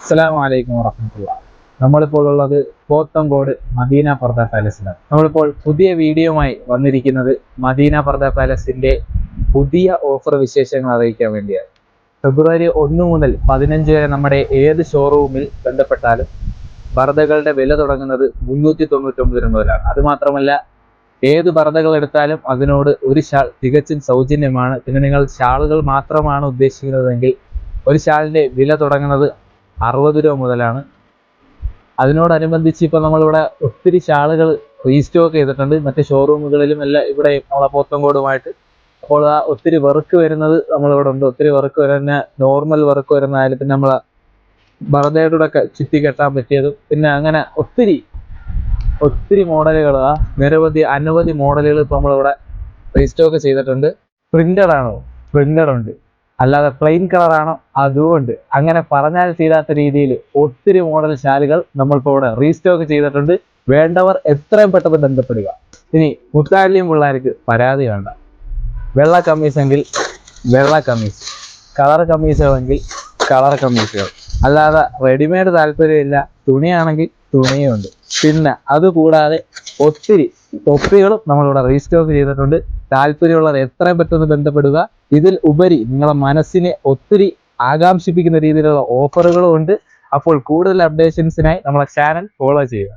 അസ്സലാമു വറഹ്മത്തുള്ളാഹി. നമ്മളിപ്പോൾ ഉള്ളത് പോത്തങ്കോട് മദീന പർദ പാലസിലാണ്. നമ്മളിപ്പോൾ പുതിയ വീഡിയോയുമായി വന്നിരിക്കുന്നത് മദീന പർദ പാലസിന്റെ പുതിയ ഓഫർ വിശേഷങ്ങൾ അറിയിക്കാൻ വേണ്ടിയാണ്. ഫെബ്രുവരി 1 മുതൽ 15 വരെ നമ്മുടെ ഏത് ഷോറൂമിൽ ബന്ധപ്പെട്ടാലും പർദകളുടെ വില തുടങ്ങുന്നത് 399 മുതലാണ്. അതുമാത്രമല്ല, ഏത് പർദകൾ എടുത്താലും അതിനോട് ഒരു ഷാൾ തികച്ചും സൗജന്യമാണ്. പിന്നെ നിങ്ങൾ ഷാളുകൾ മാത്രമാണ് ഉദ്ദേശിക്കുന്നതെങ്കിൽ ഒരു ഷാളിന്റെ വില തുടങ്ങുന്നത് 60 രൂപ മുതലാണ്. അതിനോടനുബന്ധിച്ച് ഇപ്പോൾ നമ്മളിവിടെ ഒത്തിരി ഷാളുകൾ റീസ്റ്റോക്ക് ചെയ്തിട്ടുണ്ട്, മറ്റ് ഷോറൂമുകളിലും എല്ലാം ഇവിടെ നമ്മളെ പോത്തങ്കോടുമായിട്ട്. അപ്പോൾ ആ ഒത്തിരി വർക്ക് വരുന്നത് നമ്മളിവിടെ ഉണ്ട്. ഒത്തിരി വർക്ക് വരുന്ന നോർമൽ വർക്ക് വരുന്നതായാലും പിന്നെ നമ്മളെ ബർദയുടെ ഒക്കെ ചുറ്റി കെട്ടാൻ പറ്റിയതും പിന്നെ അങ്ങനെ ഒത്തിരി മോഡലുകൾ, അനവധി മോഡലുകൾ ഇപ്പോൾ നമ്മളിവിടെ റീസ്റ്റോക്ക് ചെയ്തിട്ടുണ്ട്. പ്രിന്റഡ് ആണോ? പ്രിന്റഡ് ഉണ്ട്. അല്ലാതെ പ്ലെയിൻ കളറാണോ? അതുകൊണ്ട് അങ്ങനെ പറഞ്ഞാൽ തീരാത്ത രീതിയിൽ ഒത്തിരി മോഡൽ ഷാലുകൾ നമ്മളിപ്പോൾ ഇവിടെ റീസ്റ്റോക്ക് ചെയ്തിട്ടുണ്ട്. വേണ്ടവർ എത്രയും പെട്ടെന്ന് ബന്ധപ്പെടുക. ഇനി മുത്താലിയും പിള്ളേർക്ക് പരാതി വേണ്ട. വെള്ള കമ്മീസെങ്കിൽ വെള്ള കമ്മീസ്, കളർ കമ്മീസുകളെങ്കിൽ കളർ കമ്മീസുകൾ. അല്ലാതെ റെഡിമെയ്ഡ് താല്പര്യമില്ല, തുണിയാണെങ്കിൽ തുണിയുണ്ട്. പിന്നെ അതുകൂടാതെ ഒത്തിരി തൊപ്പികളും നമ്മളിവിടെ റീസ്റ്റോക്ക് ചെയ്തിട്ടുണ്ട്. താല്പര്യമുള്ളവർ എത്രയും പെട്ടെന്ന് ബന്ധപ്പെടുക. ഇതിൽ ഉപരി നിങ്ങളെ മനസ്സിനെ ഒത്തിരി ആകാംക്ഷിപ്പിക്കുന്ന രീതിയിലുള്ള ഓഫറുകളും ഉണ്ട്. അപ്പോൾ കൂടുതൽ അപ്ഡേഷൻസിനായി നമ്മളെ ചാനൽ ഫോളോ ചെയ്യുക.